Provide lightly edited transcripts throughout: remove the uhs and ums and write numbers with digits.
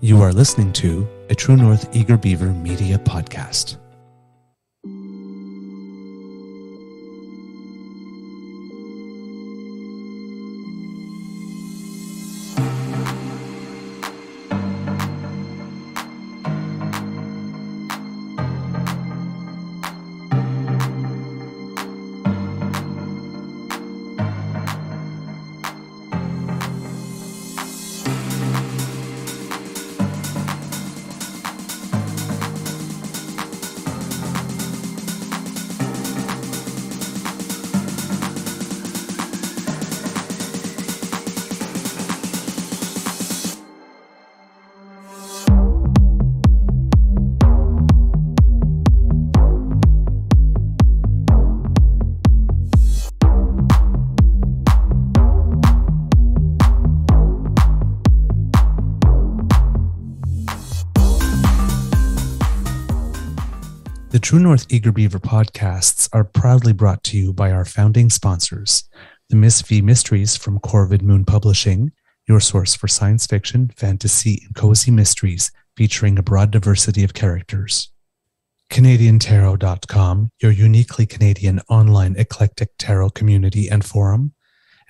You are listening to a True North Eager Beaver media podcast. The True North Eager Beaver podcasts are proudly brought to you by our founding sponsors, the Miss V Mysteries from Corvid Moon Publishing, your source for science fiction, fantasy, and cozy mysteries featuring a broad diversity of characters. CanadianTarot.com, your uniquely Canadian online eclectic tarot community and forum,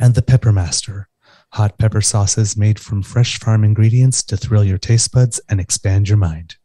and the Pepper Master, hot pepper sauces made from fresh farm ingredients to thrill your taste buds and expand your mind.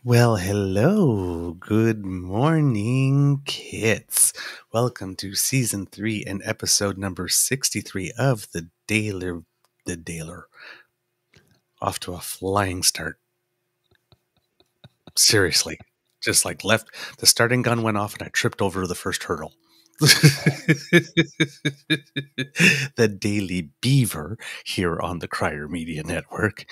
Well, hello. Good morning, kids. Welcome to Season 3 and episode number 63 of the Daily Off to a flying start. Seriously. Just like left, the starting gun went off and I tripped over the first hurdle. The Daily Beaver here on the Crier Media Network.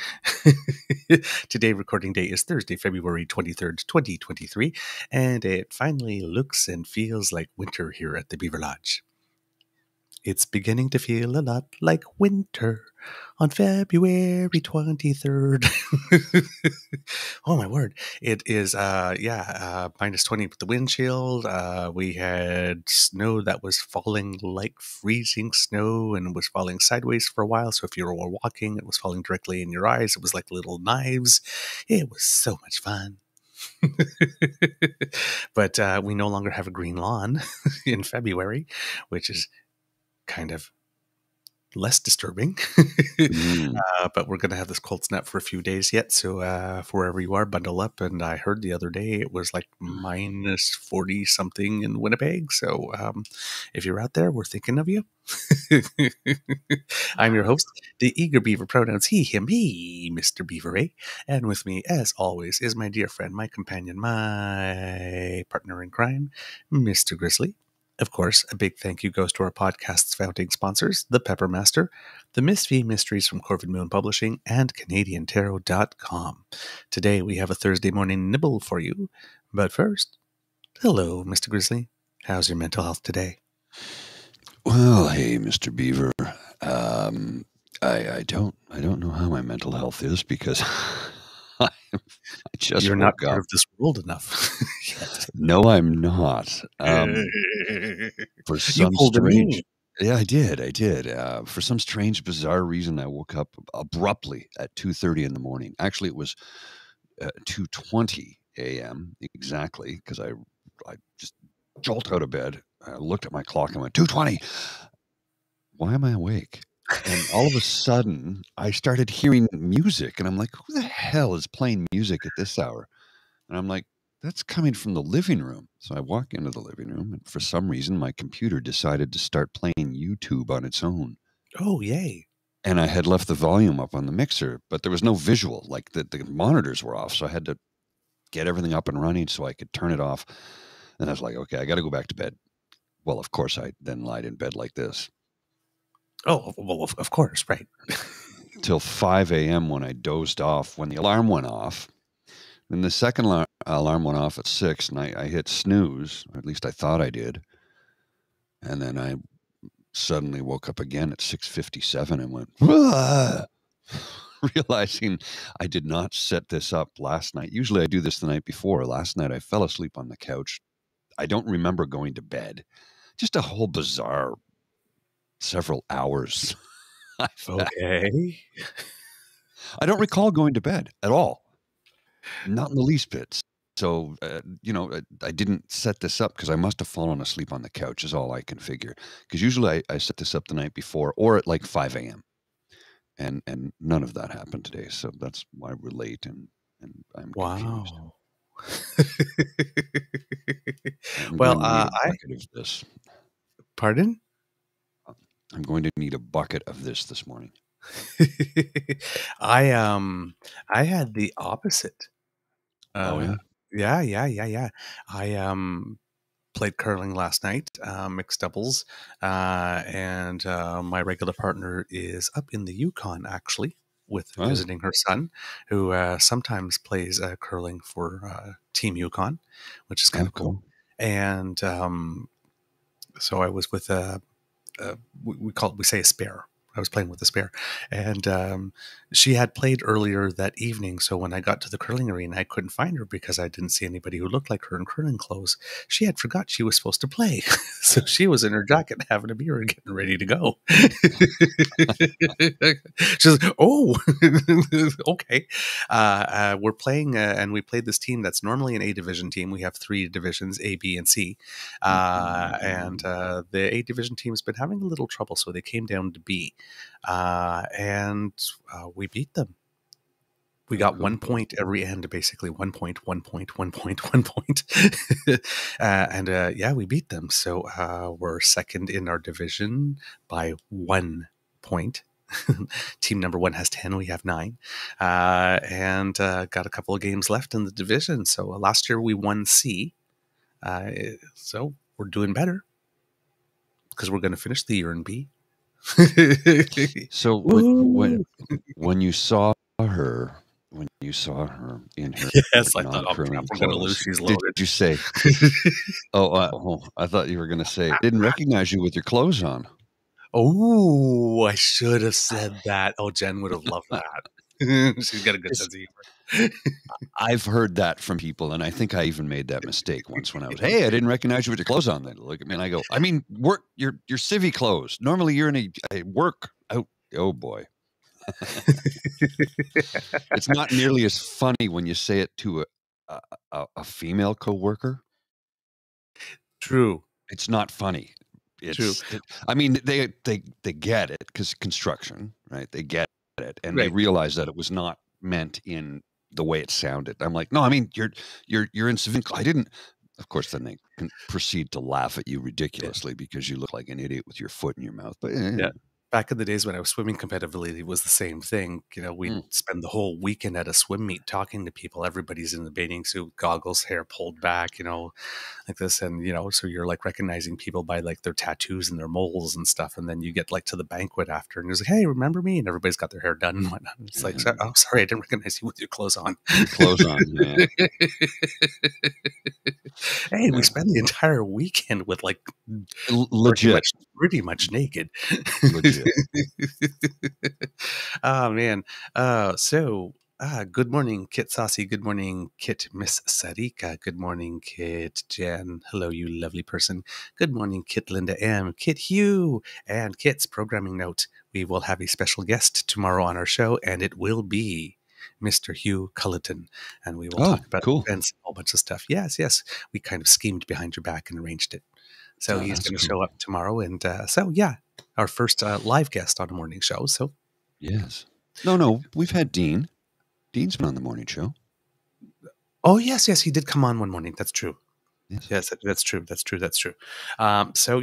Today recording day is Thursday, February 23rd, 2023, and it finally looks and feels like winter here at the Beaver Lodge. It's beginning to feel a lot like winter on February 23rd. Oh, my word. It is, minus 20 with the wind chill. We had snow that was falling like freezing snow and was falling sideways for a while. So if you were walking, it was falling directly in your eyes. It was like little knives. It was so much fun. But we no longer have a green lawn in February, which is kind of less disturbing. But we're going to have this cold snap for a few days yet. So for wherever you are, bundle up. And I heard the other day it was like minus 40 something in Winnipeg. So if you're out there, we're thinking of you. I'm your host, the Eager Beaver, pronouns he, him, he, Mr. Beaver, and with me, as always, is my dear friend, my companion, my partner in crime, Mr. Grizzly. Of course, a big thank you goes to our podcast's founding sponsors, the Pepper Master, the Miss V Mysteries from Corvid Moon Publishing, and CanadianTarot.com. Today we have a Thursday morning nibble for you, but first, hello, Mr. Grizzly. How's your mental health today? Well, hey, Mr. Beaver. I don't know how my mental health is because I just You're not part of this world enough. No, I'm not. For some strange, yeah, I did. For some strange, bizarre reason, I woke up abruptly at 2:30 in the morning. Actually, it was 2:20 a.m. exactly because I just jolted out of bed. I looked at my clock and went 2:20. Why am I awake? And all of a sudden, I started hearing music, and I'm like, "Who the hell is playing music at this hour?" And I'm like, that's coming from the living room. So I walk into the living room, and for some reason, my computer decided to start playing YouTube on its own. Oh, yay. And I had left the volume up on the mixer, but there was no visual. Like the monitors were off, so I had to get everything up and running so I could turn it off. And I was like, okay, I got to go back to bed. Well, of course, I then lied in bed like this Oh, well, of course, right. till 5 a.m. when I dozed off when the alarm went off. Then the second alarm went off at 6, and I hit snooze, or at least I thought I did. And then I suddenly woke up again at 6:57 and went, "Ah," realizing I did not set this up last night. Usually I do this the night before. Last night I fell asleep on the couch. I don't remember going to bed. Just a whole bizarre several hours I've had. Okay. I don't recall going to bed at all. Not in the least bit. So, I didn't set this up because I must have fallen asleep on the couch is all I can figure. Because usually I set this up the night before or at like 5 a.m. And none of that happened today. So that's why we're late and I'm confused. Wow. I'm Well, going to need a bucket of this. pardon? I'm going to need a bucket of this morning. I had the opposite. Oh, yeah? Yeah. I played curling last night, mixed doubles, and my regular partner is up in the Yukon actually with Oh, visiting her son, who sometimes plays curling for Team Yukon, which is kind oh, of cool. cool. And so I was with we say a spare. I was playing with a spare, and she had played earlier that evening. So when I got to the curling arena, I couldn't find her because I didn't see anybody who looked like her in curling clothes. She had forgot she was supposed to play, so she was in her jacket having a beer and getting ready to go. She's oh, okay. We're playing, and we played this team that's normally an A division team. We have 3 divisions: A, B, and C. And the A division team has been having a little trouble, so they came down to B. And we beat them. We got 1 point every end, basically 1 point, 1 point, 1 point, 1 point. Yeah, we beat them. So we're second in our division by 1 point. Team number 1 has 10, we have 9. And got a couple of games left in the division. So last year we won C. So we're doing better because we're going to finish the year in B. So when you saw her in her Yes, I thought, oh crap, non-curling we're going to lose. clothes, She's did loaded. you say, I thought you were going to say, I didn't recognize you with your clothes on. Oh, I should have said that. Oh, Jen would have loved that. She's got a good sense of humor. I've heard that from people, and I think I even made that mistake once when I was, hey, I didn't recognize you with your clothes on. They look at me and I go, I mean, work your civvy clothes. Normally you're in a work out. Oh boy. It's not nearly as funny when you say it to a female coworker. True. It's not funny. True. I mean, they get it because construction, right? They get it, and they Right. realize that it was not meant in the way it sounded. I'm like, no, I mean, you're in civilian. I didn't. Of course, then they can proceed to laugh at you ridiculously because you look like an idiot with your foot in your mouth. But Yeah. Back in the days when I was swimming competitively, it was the same thing. You know, we'd spend the whole weekend at a swim meet talking to people. Everybody's in the bathing suit, goggles, hair pulled back, like this. And, so you're like recognizing people by like their tattoos and their moles and stuff. And then you get like to the banquet after and it's like, hey, remember me? And everybody's got their hair done and whatnot. And it's like, oh, sorry, I didn't recognize you with your clothes on. Your clothes on, yeah. Hey, we spent the entire weekend with like legit, pretty much naked. legit. Oh man. Good morning, Kit Saucy. Good morning, Kit Miss Sarika. Good morning, Kit Jen. Hello, you lovely person. Good morning, Kit Linda M. Kit Hugh. And Kit's programming note. We will have a special guest tomorrow on our show, and it will be Mr. Hugh Culleton. And we will talk about events, a whole bunch of stuff. Yes. We kind of schemed behind your back and arranged it. So he's going to show up tomorrow. And our first live guest on a morning show. So yes. No, we've had Dean. Dean's been on the morning show. Oh, yes, he did come on one morning. That's true. Yes, that's true. So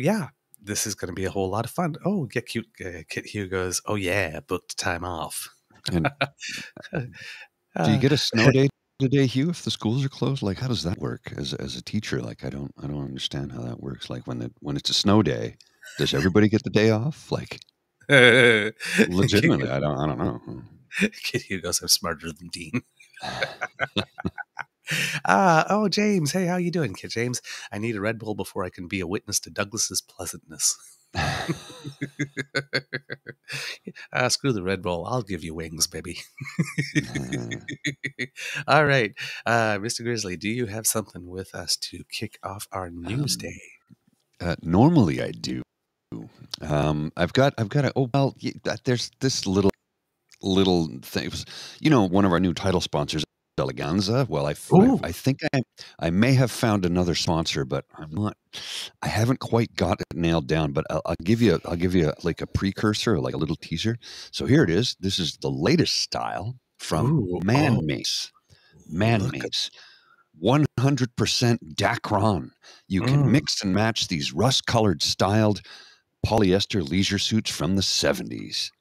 this is going to be a whole lot of fun. Oh, get cute. Kit Hugh goes, oh yeah, booked time off. And do you get a snow day today, Hugh, if the schools are closed? Like, how does that work as a teacher? Like, I don't understand how that works. Like, when it's a snow day, does everybody get the day off? Like, Kid, legitimately, I don't know. Kid Hugo's I'm smarter than Dean. Oh, James. Hey, how you doing, Kid James? I need a Red Bull before I can be a witness to Douglas's pleasantness. Screw the Red Bull. I'll give you wings, baby. All right. Mr. Grizzly, do you have something with us to kick off our news Um, day? normally I do. I've got a, oh, well, there's this little thing. It was, one of our new title sponsors, Eleganza. Well, Ooh. I think I may have found another sponsor, but I haven't quite got it nailed down. But I'll give you like a precursor, like a little teaser. So here it is. This is the latest style from Ooh. Oh, Man look at. Mates. 100% Dacron. You can Mm, mix and match these rust-colored styled polyester leisure suits from the 70s.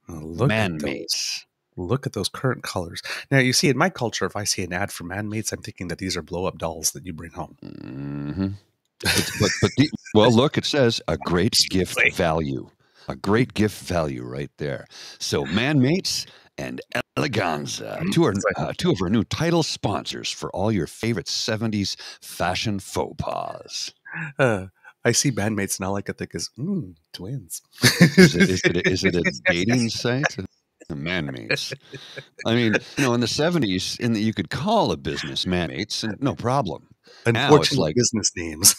look at Man those. Mates. Look at those current colors. Now, you see, in my culture, if I see an ad for Man-Mates, I'm thinking that these are blow-up dolls that you bring home. Hmm. Well, look, it says a great gift Seriously. value. A great gift value right there. So, Man Mates and Eleganza, two of our new title sponsors for all your favorite 70s fashion faux pas. Uh, I see bandmates and all I can think is, twins. Is it a dating site? Man Mates. I mean, in the 70s, you could call a business Man Mates and no problem. Now it's Unfortunate like, business names.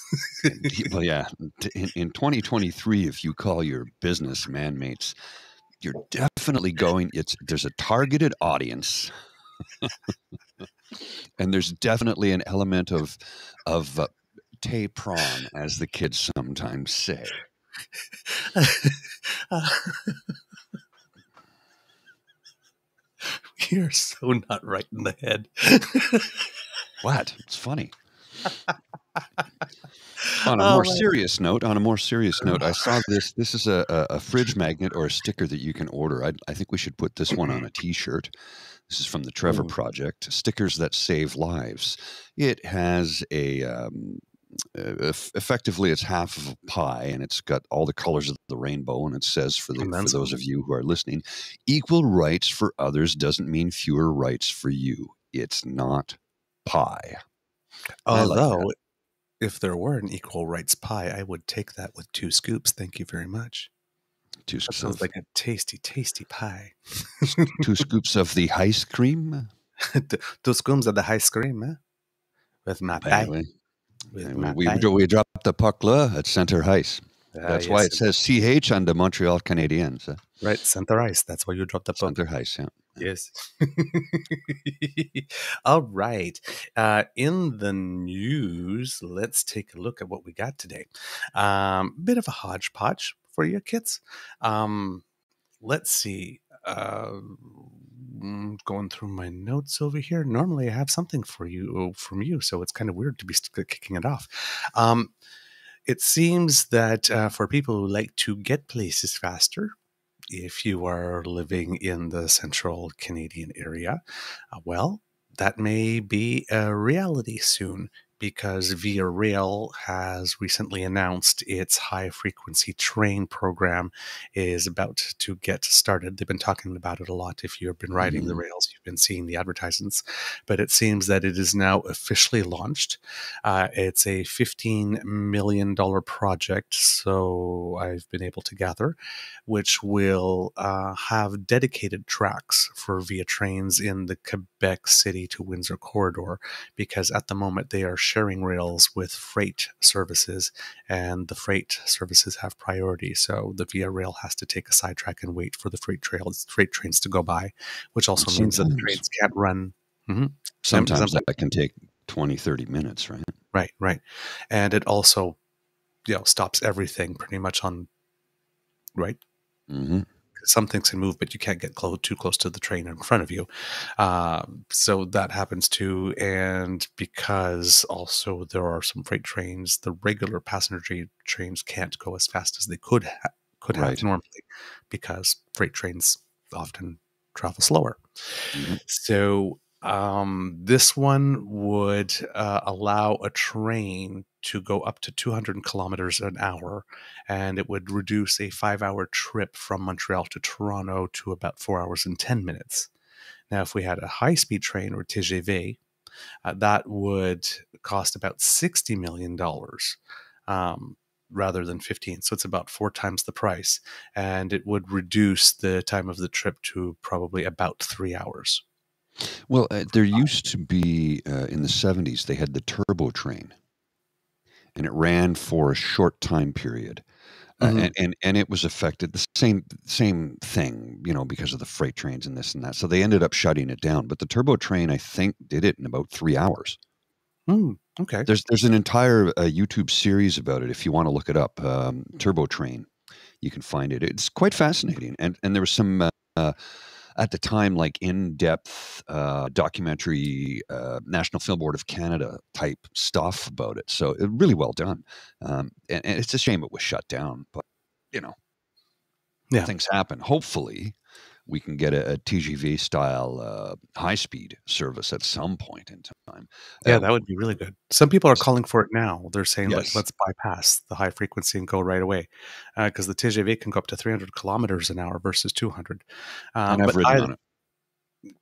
well, yeah, in 2023, if you call your business Man Mates, you're definitely there's a targeted audience, and there's definitely an element of tay prawn, as the kids sometimes say. You're so not right in the head. What? It's funny. On a Oh, more man. serious note, I saw this. This is a fridge magnet or a sticker that you can order. I think we should put this one on a T-shirt. This is from the Trevor Ooh, Project. Stickers that save lives. It has effectively it's half of a pie, and it's got all the colors of the rainbow. And it says and then for those some. of you who are listening, equal rights for others doesn't mean fewer rights for you. It's not pie. I like that. Although, if there were an equal rights pie, I would take that with 2 scoops. Thank you very much. Two That scoops sounds of like a tasty, tasty pie. 2 scoops of the ice cream. 2 scoops of the ice cream, eh? With my pie. Apparently, With and my pie. we dropped the puck là at center ice. Ah, That's why yes. it says CH on the Montreal Canadiens. Right, center ice. That's why you dropped the puck. Center ice, yeah. Yes. All right. In the news, let's take a look at what we got today. Bit of a hodgepodge for you kids. Let's see. Going through my notes over here. Normally, I have something for you from you, so it's kind of weird to be kicking it off. It seems that for people who like to get places faster, if you are living in the central Canadian area, well, that may be a reality soon because VIARail has recently announced its high frequency train program is about to get started. They've been talking about it a lot. If you've been riding the Mhm. rails, you've been seeing the advertisements, but it seems that it is now officially launched. It's a $15 million project, so I've been able to gather, which will have dedicated tracks for via trains in the Quebec City to Windsor corridor, because at the moment they are sharing rails with freight services, and the freight services have priority. So the Via Rail has to take a sidetrack and wait for the freight trains to go by, which And also means that the trains can't run. Mhm. sometimes Something. that can take 20, 30 minutes, right? Right, right. And it also, stops everything pretty much on, right? Hmm. Some things can move, but you can't get too close to the train in front of you. So that happens too. And because also there are some freight trains, the regular passenger trains can't go as fast as they could have Right. normally, because freight trains often travel slower. Hmm. So This one would allow a train to go up to 200 kilometers an hour, and it would reduce a 5-hour trip from Montreal to Toronto to about 4 hours and 10 minutes. Now, if we had a high-speed train or TGV, that would cost about $60 million rather than 15. So it's about 4 times the price, and it would reduce the time of the trip to probably about 3 hours. Well, there used to be in the 70s, they had the turbo train, and it ran for a short time period. Mhm. And it was affected the same thing, you know, because of the freight trains and this and that. So they ended up shutting it down. But the turbo train, I think, did it in about 3 hours. Okay. There's an entire YouTube series about it if you want to look it up. Turbo Train, you can find it. It's quite fascinating, and there was some at the time like in-depth documentary, National Film Board of Canada type stuff about it. So really well done. And it's a shame it was shut down, but you know Yeah. things happen. Hopefully, we can get a TGV style high speed service at some point in time. Yeah, Uh, that would be really good. Some people are calling for it now. They're saying, yes, let's bypass the high frequency and go right away," because the TGV can go up to 300 kilometers an hour versus 200. and I've But ridden on it.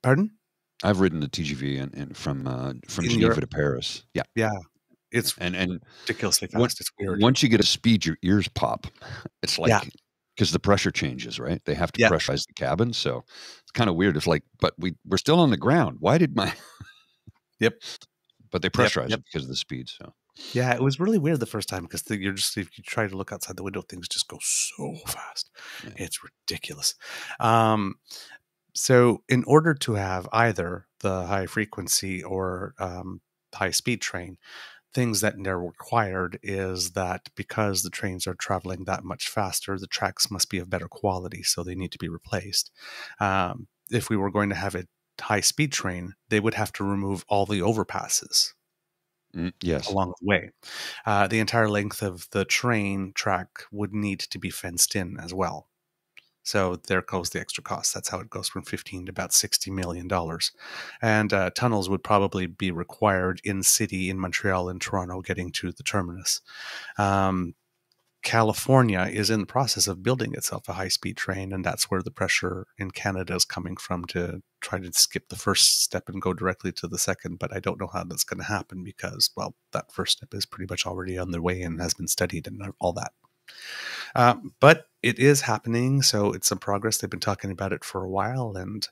pardon? I've ridden the TGV and from In Geneva Europe? to Paris. Yeah, Yeah, it's and ridiculously when, fast. It's weird. once you get a speed, your ears pop. It's Yeah, like because the pressure changes, right? They have to yeah, pressurize the cabin, so it's kind of weird. It's like, but we're still on the ground. Why did my? yep, But they yep, pressurize yep. it because of the speed. So Yeah, it was really weird the first time because you're just if you try to look outside the window, things just go so fast. yeah. It's ridiculous. Um, so, in order to have either the high frequency or high speed train, things that are required is that because the trains are traveling that much faster, the tracks must be of better quality, so they need to be replaced. If we were going to have a high speed train, they would have to remove all the overpasses Yes, along the way. The entire length of the train track would need to be fenced in as well. So there goes the extra cost. That's how it goes from 15 to about $60 million. And tunnels would probably be required in city in Montreal and Toronto getting to the terminus. Um, California is in the process of building itself a high speed train, and that's where the pressure in Canada is coming from to try to skip the first step and go directly to the second. But I don't know how that's going to happen because, well, that first step is pretty much already on the way and has been studied and all that. But it is happening, so it's some progress. They've been talking about it for a while, and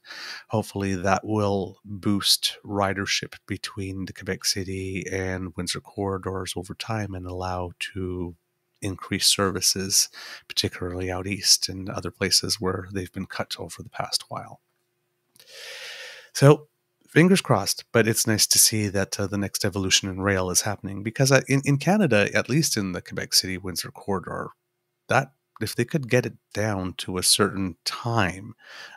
hopefully that will boost ridership between the Quebec City and Windsor corridors over time and allow to increase services, particularly out east and other places where they've been cut over the past while. So fingers crossed, but it's nice to see that the next evolution in rail is happening because in Canada, at least in the Quebec City Windsor corridor, that if they could get it down to a certain time,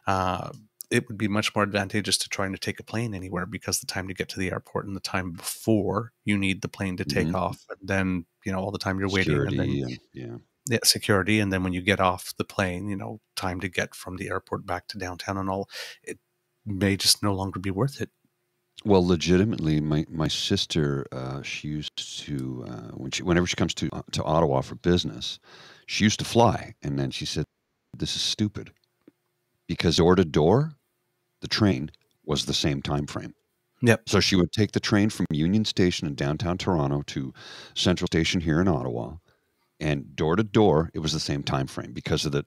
uh, it would be much more advantageous to trying to take a plane anywhere because the time to get to the airport and the time before you need the plane to take hmm off, and then all the time you're waiting, and then security and yeah. security, and then when you get off the plane, time to get from the airport back to downtown and all, it may just no longer be worth it. Well, legitimately, my sister, she used to whenever she comes to Ottawa for business, she used to fly, and then she said, "This is stupid," because door to door, the train was the same time frame. Yep. So she would take the train from Union Station in downtown Toronto to Central Station here in Ottawa, and door to door, it was the same time frame because of the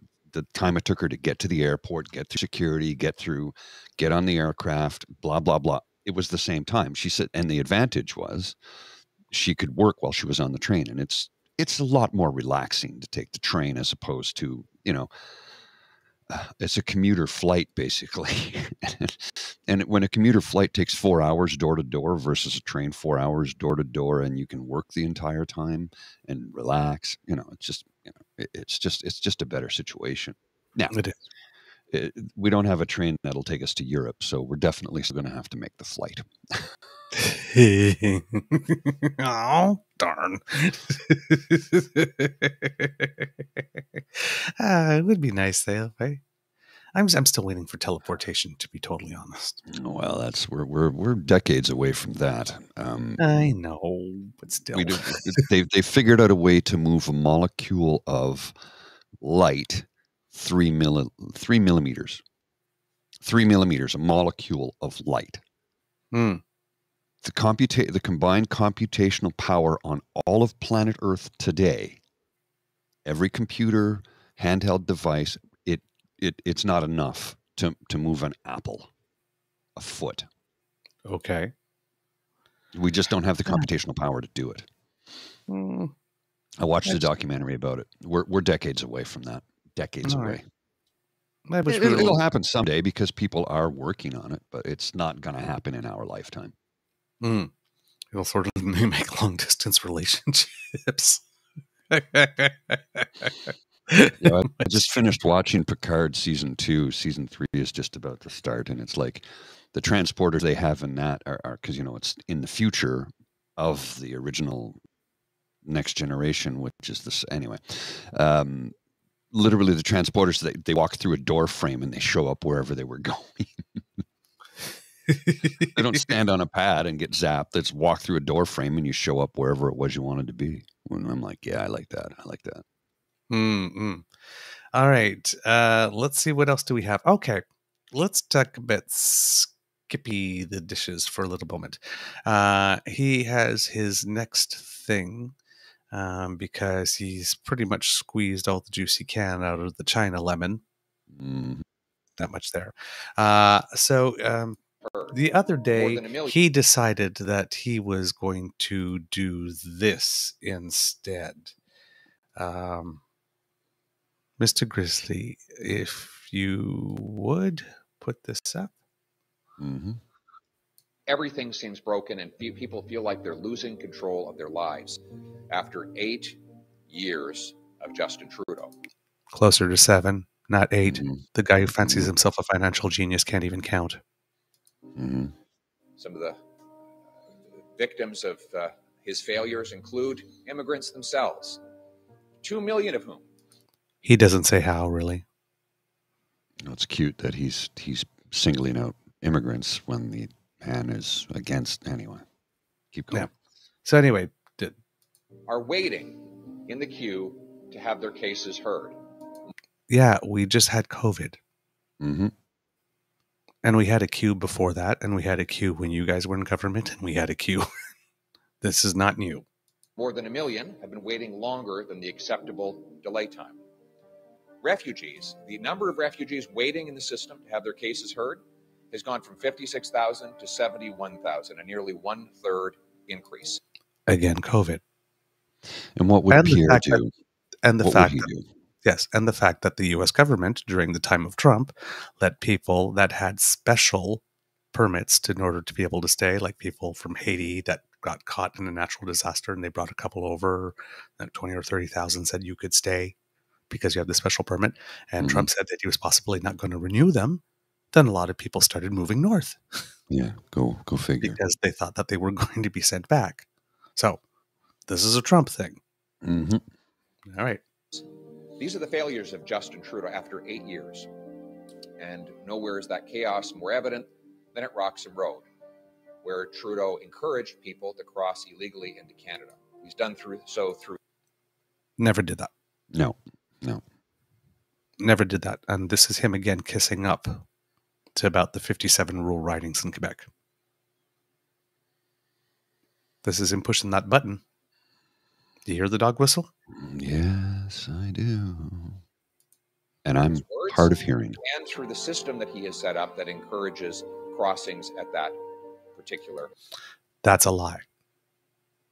time it took her to get to the airport, get through security, get on the aircraft, blah blah blah. It was the same time. She said, and the advantage was she could work while she was on the train, and it's a lot more relaxing to take the train as opposed to it's a commuter flight basically. And when a commuter flight takes 4 hours door to door versus a train 4 hours door to door, and you can work the entire time and relax, it's just it's just a better situation. Now It is. we don't have a train that'll take us to Europe, so we're definitely still going to have to make the flight. Oh, darn. It would be nice though, right? I'm still waiting for teleportation, to be totally honest. Well, that's we're decades away from that. I know, but still. We do, they figured out a way to move a molecule of light 3 millimeters. 3 millimeters, a molecule of light. Hmm. The combined computational power on all of planet Earth today, every computer, handheld device, it's not enough to move an apple a foot. Okay. We just don't have the computational power to do it. Hmm. I watched a documentary about it. We're decades away from that. Decades All away. right. I wish we were It'll happen someday because people are working on it, but it's not going to happen in our lifetime. It'll sort of make long distance relationships. Yeah, I just finished watching Picard season 2. Season 3 is just about to start, and it's like the transporters they have in that are because it's in the future of the original Next Generation, which is this anyway. Literally, the transporters they walk through a door frame and they show up wherever they were going. They don't stand on a pad and get zapped. It's walk through a door frame and you show up wherever it was you wanted to be. And I'm like, yeah, I like that. I like that. Mm-mm. All right. Let's see. What else do we have? Okay. Let's talk about Skippy the dishes for a little moment. He has his next thing because he's pretty much squeezed all the juice he can out of the China lemon. Mm. Not much there. So the other day, he decided that he was going to do this instead. Mr. Grizzly, if you would put this up. Mm-hmm. Everything seems broken and people feel like they're losing control of their lives after 8 years of Justin Trudeau. Closer to 7, not 8. Mm-hmm. The guy who fancies himself a financial genius can't even count. Mm-hmm. Some of the victims of his failures include immigrants themselves, 2 million of whom. He doesn't say how, really. It's cute that he's singling out immigrants when the man is against. Anyway, keep going. Yeah. So anyway, are waiting in the queue to have their cases heard. Yeah, we just had COVID. Mm-hmm. And we had a queue before that, and we had a queue when you guys were in government, and we had a queue. This is not new. More than 1 million have been waiting longer than the acceptable delay time. Refugees, the number of refugees waiting in the system to have their cases heard has gone from 56,000 to 71,000, a nearly 1/3 increase. Again, COVID. And what would Pierre do? And the what fact would he that, do? yes, and the fact that the U.S. government, during the time of Trump, let people that had special permits in order to be able to stay, like people from Haiti that got caught in a natural disaster, and they brought a couple over, 20 or 30,000 said you could stay because you have the special permit, and Mm-hmm. Trump said that he was possibly not going to renew them. Then a lot of people started moving north. Yeah, go figure. Because they thought that they were going to be sent back. So this is a Trump thing. Mm-hmm. All right. These are the failures of Justin Trudeau after 8 years. And nowhere is that chaos more evident than at Roxham Road, where Trudeau encouraged people to cross illegally into Canada. He's done so through. Never did that. No. Never did that. And this is him again kissing up to about the 57 rural ridings in Quebec. This is him pushing that button. Do you hear the dog whistle? Yes, I do. And I'm hard of hearing. And through the system that he has set up that encourages crossings at that particular. That's a lie.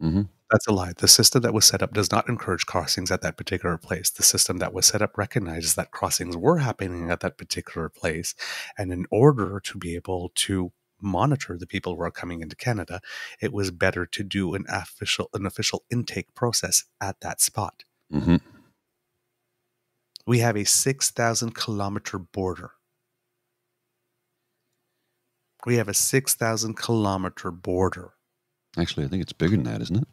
Mm-hmm. That's a lie. The system that was set up does not encourage crossings at that particular place. The system that was set up recognizes that crossings were happening at that particular place. And in order to be able to monitor the people who are coming into Canada, it was better to do an official intake process at that spot. Mm-hmm. We have a 6,000 kilometer border. We have a 6,000 kilometer border. Actually, I think it's bigger than that, isn't it?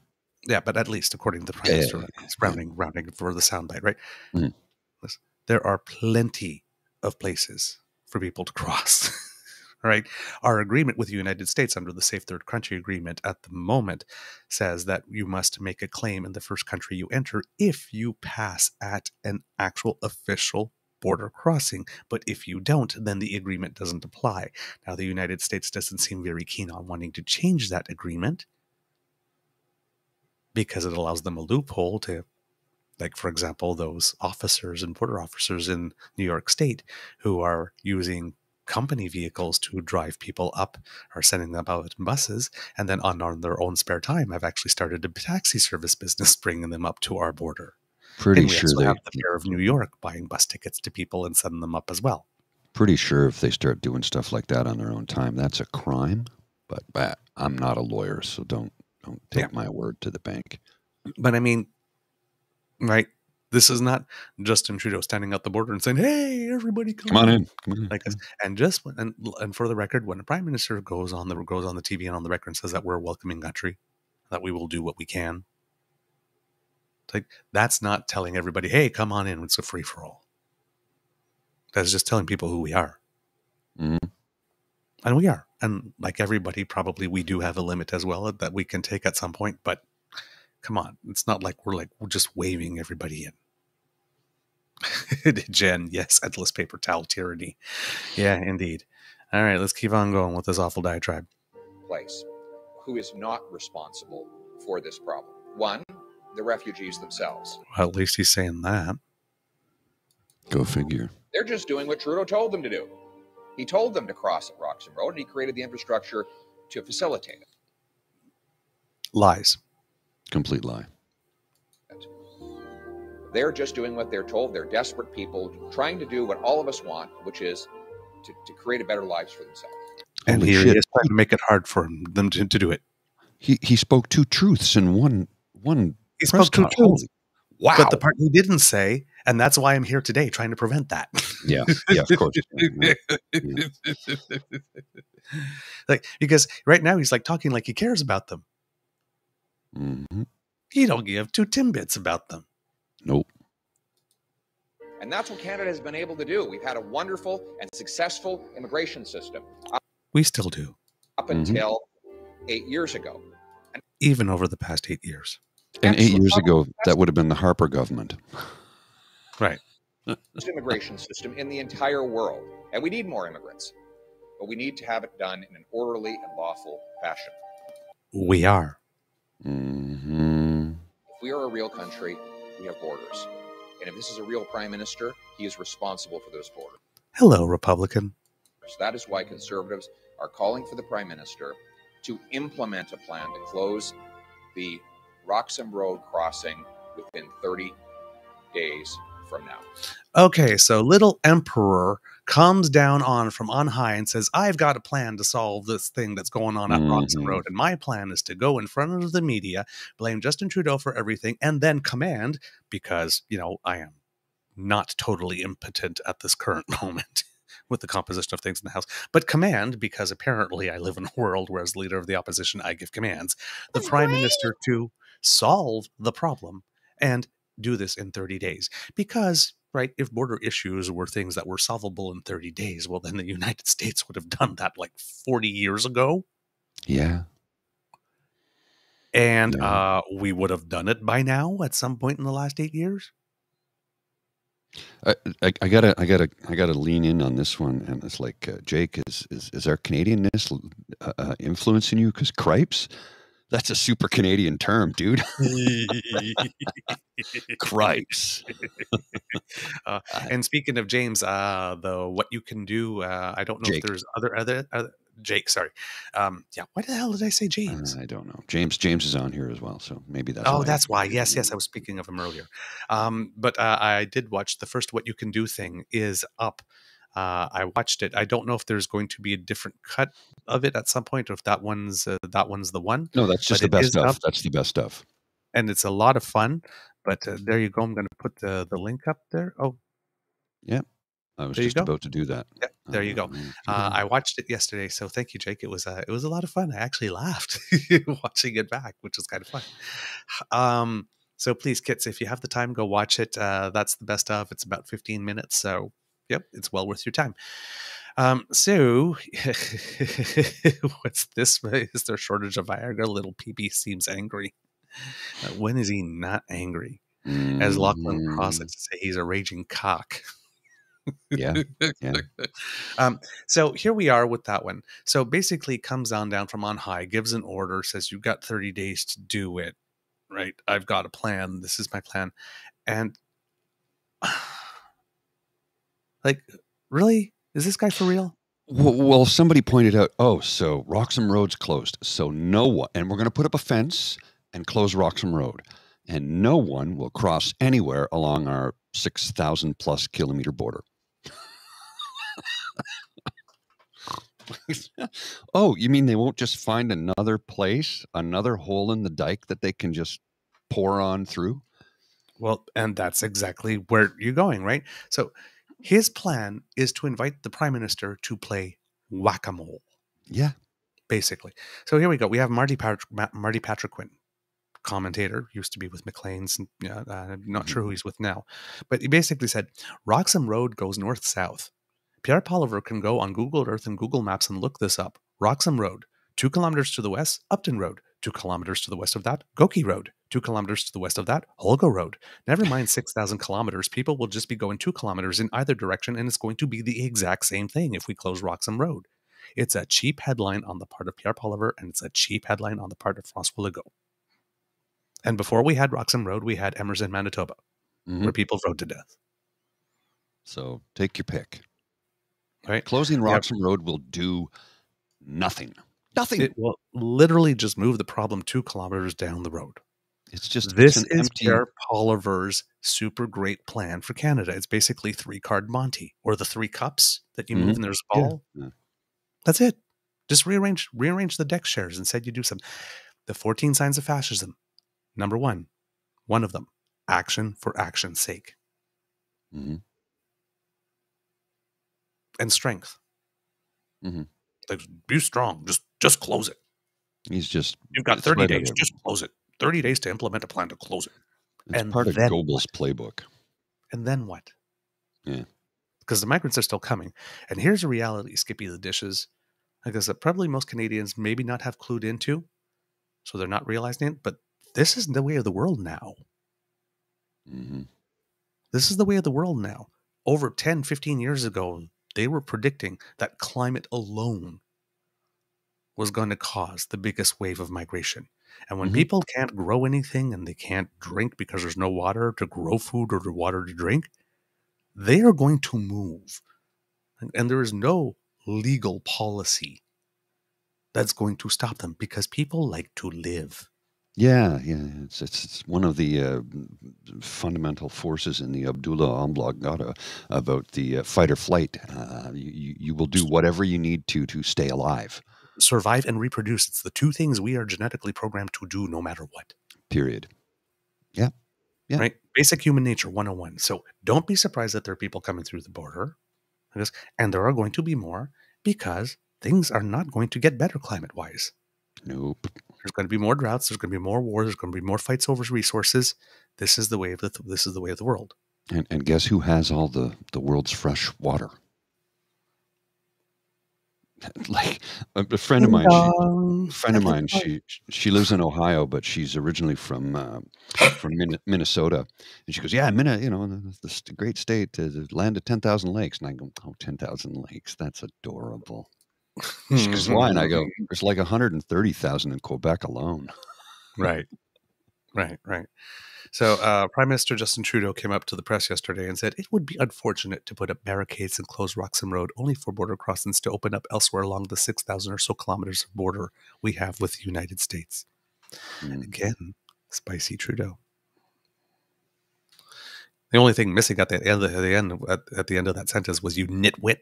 Yeah, but at least according to the Prime Minister, rounding for the soundbite, right? Mm-hmm. There are plenty of places for people to cross. Right? Our agreement with the United States under the Safe Third Country Agreement at the moment says that you must make a claim in the first country you enter if you pass at an actual official border crossing. But if you don't, then the agreement doesn't apply. Now, the United States doesn't seem very keen on wanting to change that agreement because it allows them a loophole to, like, for example, those officers and border officers in New York State who are using company vehicles to drive people up or sending them out in buses, and then on their own spare time have actually started a taxi service business bringing them up to our border. Pretty And we sure also they. have the mayor of New York buying bus tickets to people and sending them up as well. Pretty sure if they start doing stuff like that on their own time, that's a crime. But I'm not a lawyer, so don't take my word to the bank. But I mean, right? This is not Justin Trudeau standing at the border and saying, "Hey, everybody, come on in." Come on in. Like this. And just and for the record, when a prime minister goes on the TV and on the record and says that we're a welcoming country, that we will do what we can, it's like, that's not telling everybody, "Hey, come on in. It's a free for all." That's just telling people who we are. Mm-hmm. And we are. And like everybody, probably we do have a limit as well that we can take at some point. But come on, it's not like we're just waving everybody in. Jen, yes, endless paper towel tyranny. Yeah, indeed. All right, let's keep on going with this awful diatribe. Place who is not responsible for this problem. One, the refugees themselves. Well, at least he's saying that. Go figure. They're just doing what Trudeau told them to do. He told them to cross at Roxham Road, and he created the infrastructure to facilitate it. Lies. Complete lie. They're just doing what they're told. They're desperate people trying to do what all of us want, which is to create a better lives for themselves. And he is trying to make it hard for them to do it. He spoke two truths in one. He spoke two truths. Wow. But the part he didn't say, and that's why I'm here today, trying to prevent that. Yeah, of course. Yeah. Like, because right now he's like talking like he cares about them. Mm-hmm. He don't give two timbits about them. Nope. And that's what Canada has been able to do. We've had a wonderful and successful immigration system. We still do. Up until 8 years ago. And even over the past 8 years. And 8 years ago, that would have been the Harper government. Right. Immigration system in the entire world. And we need more immigrants. But we need to have it done in an orderly and lawful fashion. We are. Mm-hmm. If we are a real country, we have borders. And if this is a real prime minister, he is responsible for those borders. Hello, Republican. That is why Conservatives are calling for the prime minister to implement a plan to close the Roxham Road crossing within 30 days from now. Okay, so Lil EmPIERREor comes down from on high and says, I've got a plan to solve this thing that's going on at Roxham Road. And my plan is to go in front of the media, blame Justin Trudeau for everything, and then command, because, I am not totally impotent at this current moment with the composition of things in the House, but command, because apparently I live in a world where as leader of the opposition, I give commands, the prime minister to solve the problem and do this in 30 days. Because, right, if border issues were things that were solvable in 30 days, well, then the United States would have done that like 40 years ago. Yeah. And we would have done it by now at some point in the last 8 years. I gotta lean in on this one, and it's like, Jake, is our Canadianness influencing you? Because cripes, that's a super Canadian term, dude. Cripes. And speaking of James, the what you can do, I don't know Jake. if there's other Jake, sorry. Why the hell did I say James? I don't know. James is on here as well, so maybe that's why. That's why. Yes, I was speaking of him earlier. But I did watch the first What You Can Do thing is up. I watched it. I don't know if there's going to be a different cut of it at some point, or if that one's the one. No, that's just the best stuff. That's the best stuff. And it's a lot of fun. But there you go. I'm going to put the link up there. Oh, yeah. I was just about to do that. Yeah, there you go. I watched it yesterday, so thank you, Jake. It was a lot of fun. I actually laughed watching it back, which was kind of fun. So please, kids, if you have the time, go watch it. That's the best of. It's about 15 minutes, so Yep, it's well worth your time. So what's this? Is there a shortage of Viagra? Little PeePee seems angry. When is he not angry? As Lachlan crosses to say he's a raging cock. Yeah. Yeah. So here we are with that one. So basically comes down from on high, gives an order, says you've got 30 days to do it. Right? I've got a plan. This is my plan. And like, really? Is this guy for real? Well, somebody pointed out, oh, so Roxham Road's closed. So no one, and we're going to put up a fence and close Roxham Road. And no one will cross anywhere along our 6,000 plus kilometer border. Oh, you mean they won't just find another place, another hole in the dike that they can just pour on through? Well, and that's exactly where you're going, right? So his plan is to invite the prime minister to play whack-a-mole. Yeah. Basically. So here we go. We have Marty Patrick Quinn, commentator, used to be with McLean's. I'm not sure who he's with now. But he basically said, Roxham Road goes north-south. Pierre-Paul can go on Google Earth and Google Maps and look this up. Roxham Road, 2 kilometers to the west, Upton Road, 2 kilometers to the west of that, Goki Road, 2 kilometers to the west of that, Holgo Road. Never mind 6,000 kilometers. People will just be going 2 kilometers in either direction, and it's going to be the exact same thing if we close Roxham Road. It's a cheap headline on the part of Pierre-Paul, and it's a cheap headline on the part of François Legault. And before we had Roxham Road, we had Emerson, Manitoba, where people rode to death. So take your pick. Right? Closing Roxham Road will do nothing. Nothing. It will literally just move the problem 2 kilometers down the road. It's just this it's is empty. Pierre-Paul's super great plan for Canada. It's basically 3-card Monty, or the 3 cups that you move and there's a ball. Yeah. That's it. Just rearrange the deck shares and said you do something. The 14 signs of fascism. Number 1 of them, action for action's sake. And strength. Like, be strong. Just close it. You've got 30 days. Just close it. 30 days to implement a plan to close it. It's and part of Goebbels' playbook. And then what? Yeah. Because the migrants are still coming. And here's a reality, Skippy the Dishes. I guess that probably most Canadians maybe not have clued into. So they're not realizing it. But this is the way of the world now. This is the way of the world now. Over 10, 15 years ago, they were predicting that climate alone was going to cause the biggest wave of migration. And when people can't grow anything and they can't drink because there's no water to grow food or water to drink, they are going to move. And there is no legal policy that's going to stop them because people like to live. Yeah. It's one of the fundamental forces in the Abdullah Oblongata about the fight or flight. You will do whatever you need to stay alive. Survive and reproduce. It's the 2 things we are genetically programmed to do no matter what. Period. Yeah. Right? Basic human nature 101. So don't be surprised that there are people coming through the border. And there are going to be more because things are not going to get better climate-wise. Nope. There's going to be more droughts. There's going to be more wars. There's going to be more fights over resources. This is the way of the world. And guess who has all the world's fresh water? Like a friend of mine, she lives in Ohio, but she's originally from Minnesota, and she goes, "Yeah, this great state, the land of 10,000 lakes." And I go, "Oh, 10,000 lakes, that's adorable." She goes, "Why?" And I go, "There's like 130,000 in Quebec alone." Right. So Prime Minister Justin Trudeau came up to the press yesterday and said it would be unfortunate to put up barricades and close Roxham Road only for border crossings to open up elsewhere along the 6,000 or so kilometers of border we have with the United States. Again, spicy Trudeau. The only thing missing at the end of that sentence was "you nitwit."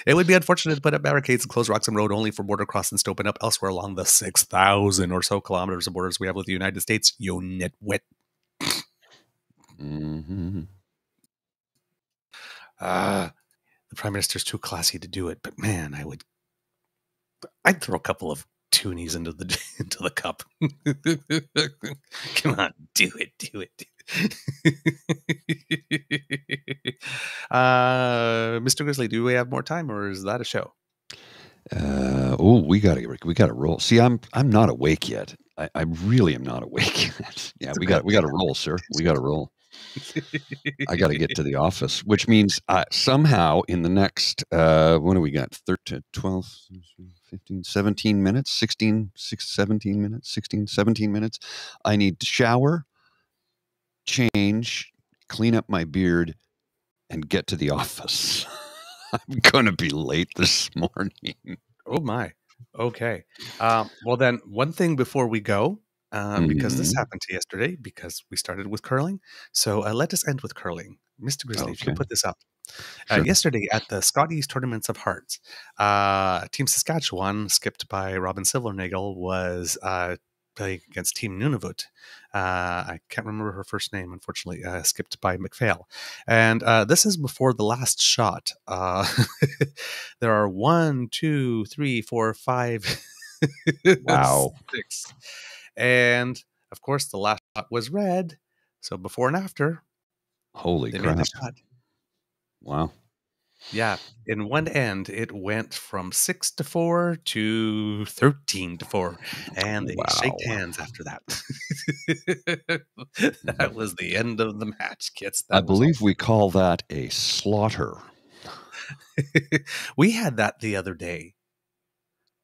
It would be unfortunate to put up barricades and close Roxham Road only for border crossings to open up elsewhere along the 6,000 or so kilometers of borders we have with the United States. You nitwit. The Prime Minister's too classy to do it, but man, I'd throw a couple of toonies into the cup. Come on, do it. Mr. Grizzly, do we have more time, or is that a show? We gotta roll. See, I'm not awake yet. I really am not awake yet. Yeah, we gotta roll, sir. We gotta roll. I got to get to the office, which means somehow in the next, what do we got? 13, 12, 15, 17 minutes, 16, 17 minutes, 16, 17 minutes. I need to shower, change, clean up my beard, and get to the office. I'm going to be late this morning. Oh, my. Okay. Well, then, one thing before we go, because this happened to yesterday, because we started with curling. So let us end with curling. Mr. Grizzly, if you Okay. could put this up. Sure. Yesterday at the Scotties Tournaments of Hearts, Team Saskatchewan, skipped by Robin Silvernagel, was playing against Team Nunavut. I can't remember her first name, unfortunately, skipped by McPhail. And this is before the last shot. There are 1, 2, 3, 4, 5, Wow. 6. And, of course, the last shot was red. So before and after, Holy they crap. made the shot. Wow. Yeah, in one end, it went from 6-4 to 13-4, and they shaked hands after that. That was the end of the match, kids. I That was all. believe we call that a slaughter. We had that the other day.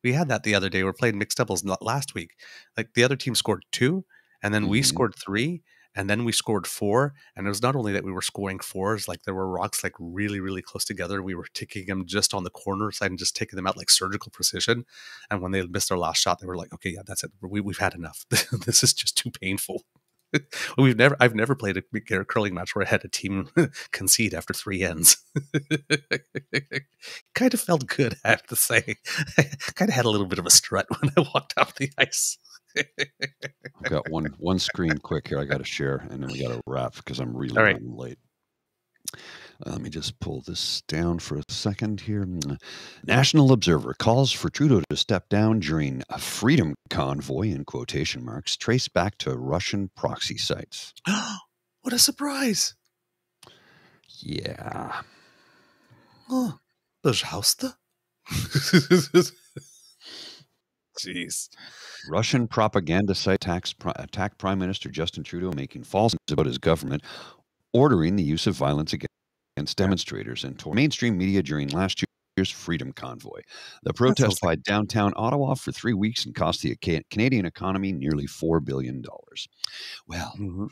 We're playing mixed doubles last week. Like, the other team scored 2, and then we scored 3, and then we scored 4. And it was not only that we were scoring 4s, like there were rocks like really, really close together. We were taking them just on the corner side and just taking them out like surgical precision. And when they missed their last shot, they were like, okay, yeah, that's it. We've had enough. This is just too painful. I've never played a curling match where I had a team concede after 3 ends. Kind of felt good, I have to say. I kind of had a little bit of a strut when I walked off the ice. I've got one screen quick here I got to share, and then we got to wrap because I'm really running late. Let me just pull this down for a second here. National Observer calls for Trudeau to step down during a freedom convoy, in quotation marks, traced back to Russian proxy sites. What a surprise. Yeah. Oh, пожалуйста. Jeez. Russian propaganda site attacked Prime Minister Justin Trudeau, making false claims about his government, ordering the use of violence against demonstrators and mainstream media during last year's Freedom Convoy. The protest occupied downtown Ottawa for 3 weeks and cost the Canadian economy nearly $4 billion. Well,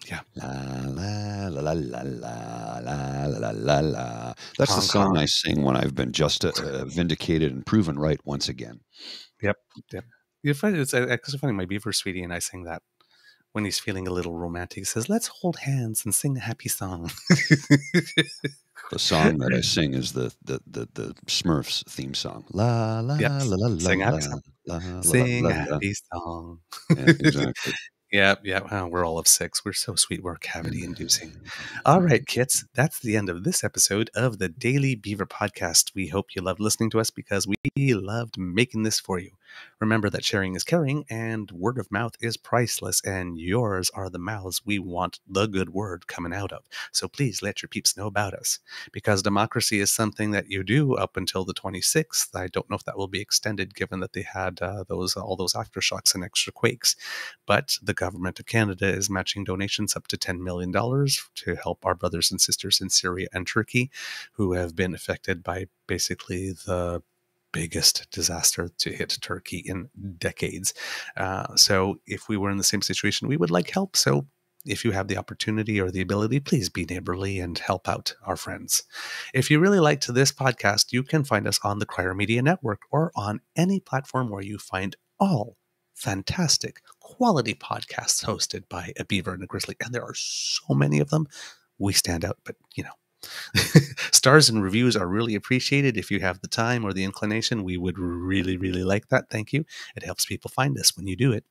yeah. La la la la la la la la la. That's the song I sing when I've been just vindicated and proven right once again. Yep. You find it's actually funny. My beaver sweetie and I sing that when he's feeling a little romantic. He says, "Let's hold hands and sing a happy song." The song that I sing is the Smurfs theme song. La la la la la sing la la. Sing a happy song. Yeah, exactly. Yeah. Oh, we're all of 6. We're so sweet. We're cavity inducing. All right, kids. That's the end of this episode of the Daily Beaver Podcast. We hope you loved listening to us because we loved making this for you. Remember that sharing is caring and word of mouth is priceless, and yours are the mouths we want the good word coming out of. So please let your peeps know about us, because democracy is something that you do up until the 26th. I don't know if that will be extended given that they had all those aftershocks and extra quakes, but the government of Canada is matching donations up to $10 million to help our brothers and sisters in Syria and Turkey who have been affected by basically the biggest disaster to hit Turkey in decades. So if we were in the same situation, we would like help. So if you have the opportunity or the ability, please be neighborly and help out our friends. If you really liked this podcast, you can find us on the Crier Media Network or on any platform where you find all fantastic quality podcasts hosted by a beaver and a grizzly. And there are so many of them. We stand out, but stars and reviews are really appreciated. If you have the time or the inclination, we would really, really like that. Thank you. It helps people find us when you do it.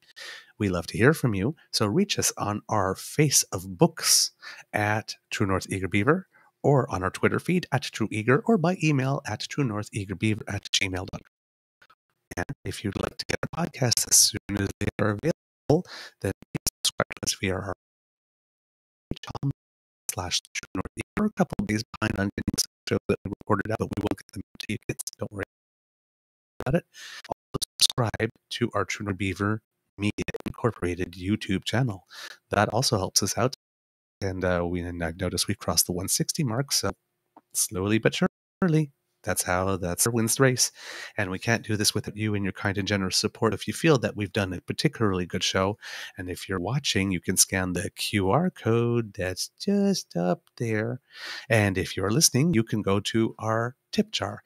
We love to hear from you. So reach us on our Face of Books at True North Eager Beaver, or on our Twitter feed at True Eager, or by email at truenortheagerbeaver@gmail.com. And if you'd like to get our podcasts as soon as they are available, then please subscribe to us via our patreon.com/truenortheager. We're a couple of days behind on getting some shows that we recorded out, but we will get them to you kids. Don't worry about it. Also subscribe to our True North Beaver Media Incorporated YouTube channel. That also helps us out. And I've noticed we've crossed the 160 mark, so slowly but surely, that's our wins the race. And we can't do this without you and your kind and generous support. If you feel that we've done a particularly good show, and if you're watching, you can scan the QR code that's just up there. And if you're listening, you can go to our tip jar,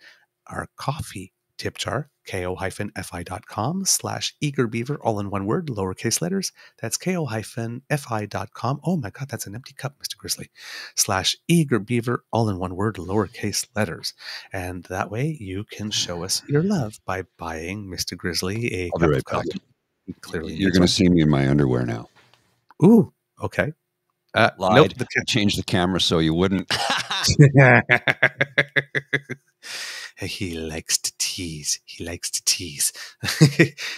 our coffee tip jar, ko-fi.com/Eager Beaver, all in one word, lowercase letters. That's ko-fi.com. Oh my God, that's an empty cup, Mr. Grizzly. /Eager Beaver, all in one word, lowercase letters. And that way you can show us your love by buying Mr. Grizzly a I'll cup be right of back. coffee. Clearly, You're going to see me in my underwear now. Ooh, okay. Lied. Nope, I changed the camera so you wouldn't. He likes to tease. He likes to tease.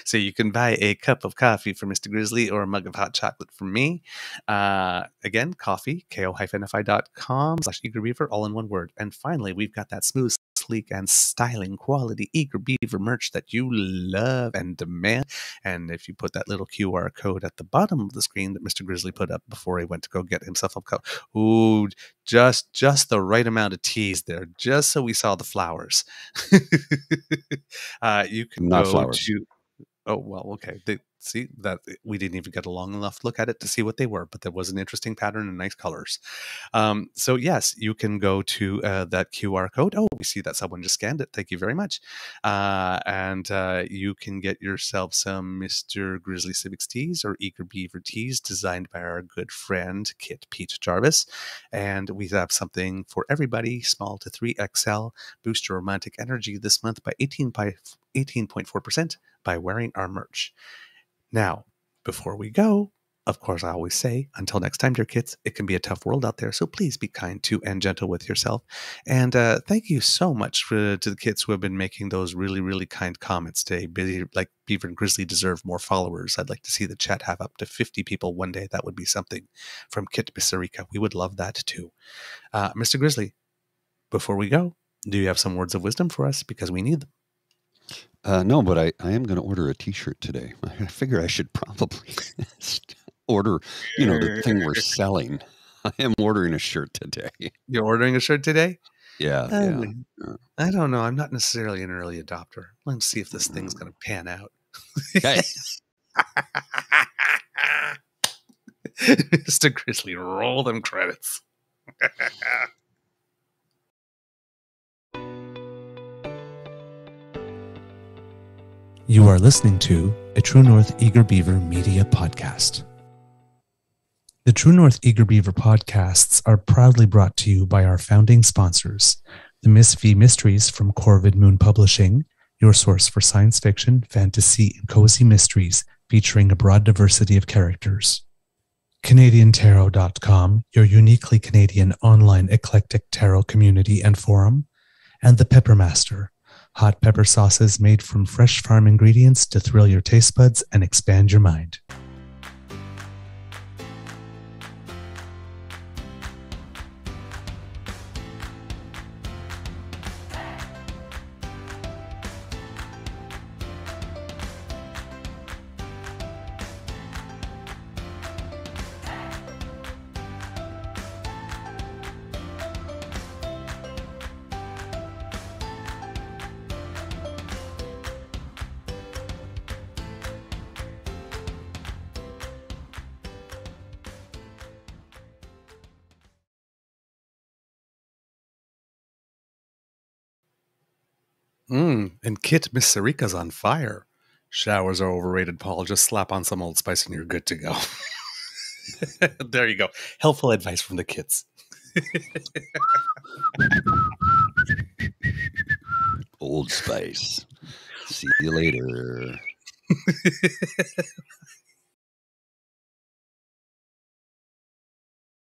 So you can buy a cup of coffee for Mr. Grizzly or a mug of hot chocolate from me. Again, coffee, ko-fi.com/Eager Beaver, all in one word. And finally, we've got that smooth, sleek, and styling quality Eager Beaver merch that you love and demand. And if you put that little QR code at the bottom of the screen that Mr. Grizzly put up before he went to go get himself a cup, ooh, just the right amount of tease there, just so we saw the flowers. You can Not go flowers. to. Oh well, okay. See that we didn't even get a long enough look at it to see what they were, but there was an interesting pattern and nice colors. So yes, you can go to that QR code. Oh, we see that someone just scanned it. Thank you very much. And you can get yourself some Mr. Grizzly Civics tees or Eager Beaver tees designed by our good friend Kit Pete Jarvis. And we have something for everybody, small to 3XL. Boost your romantic energy this month by 18.4% by wearing our merch. Now, before we go, of course, I always say, until next time, dear kids, it can be a tough world out there, so please be kind to and gentle with yourself. And thank you so much to the kids who have been making those really, really kind comments today. Like Beaver and Grizzly deserve more followers. I'd like to see the chat have up to 50 people one day. That would be something. From Kit Bissarica, we would love that too. Mr. Grizzly, before we go, do you have some words of wisdom for us? Because we need them. No, but I am going to order a T-shirt today. I figure I should probably order, the thing we're selling. I am ordering a shirt today. You're ordering a shirt today? Yeah. I don't know. I'm not necessarily an early adopter. Let's see if this thing's going to pan out. Okay. Mr. Grizzly, roll them credits. You are listening to a True North Eager Beaver Media Podcast. The True North Eager Beaver podcasts are proudly brought to you by our founding sponsors, the Miss V Mysteries from Corvid Moon Publishing, your source for science fiction, fantasy, and cozy mysteries featuring a broad diversity of characters. CanadianTarot.com, your uniquely Canadian online eclectic tarot community and forum, and The Pepper Master, hot pepper sauces made from fresh farm ingredients to thrill your taste buds and expand your mind. And Kit, Miss Sarika's on fire. Showers are overrated, Paul. Just slap on some Old Spice and you're good to go. There you go. Helpful advice from the kids. Old Spice. See you later.